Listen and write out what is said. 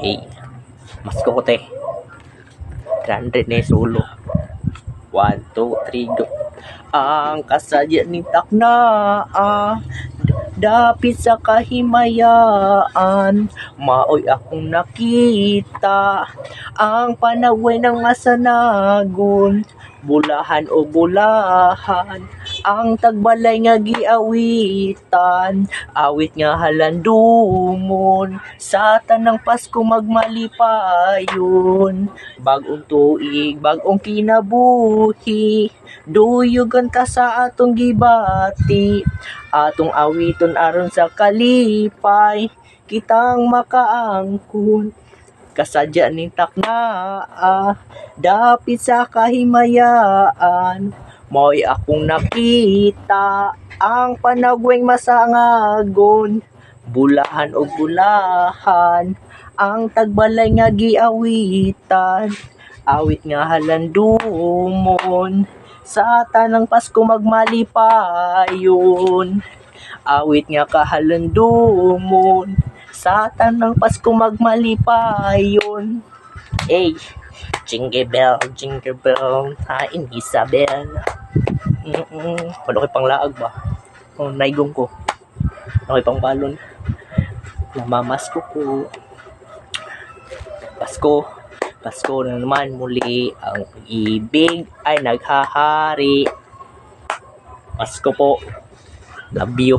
Eh, mas kote. 300 na sulo. 1, 2, 3, go. Ang kasadya ni takna, dapit sa kahimayaan, maoy akong nakita, ang panaway ng masanagon, bulahan o bulahan, ang tagbalay nga giawitan, awit nga halandumon, sa tanang Pasko magmalipayon, bagong tuig, bagong kinabuhi, duyugan ta sa atong gibati, atong awiton aron sa kalipay, kitang makaangkon. Kasadya ni takna, dapit sa kahimayaan, mo'y akong nakita, ang panagweng masangagon, bulahan o bulahan, ang tagbalay nga giawitan, awit nga halandumon, sa tanang Pasko magmalipayon, awit nga kahalandumon, sa tanang Pasko magmalipayon. Hey, jingle bell, hain Isabel. Malaki pang laag ba? Oh, naigong ko. Malaki pang balon. Namamasko ko. Pasko na naman muli, ang ibig ay naghahari. Pasko po. Love you.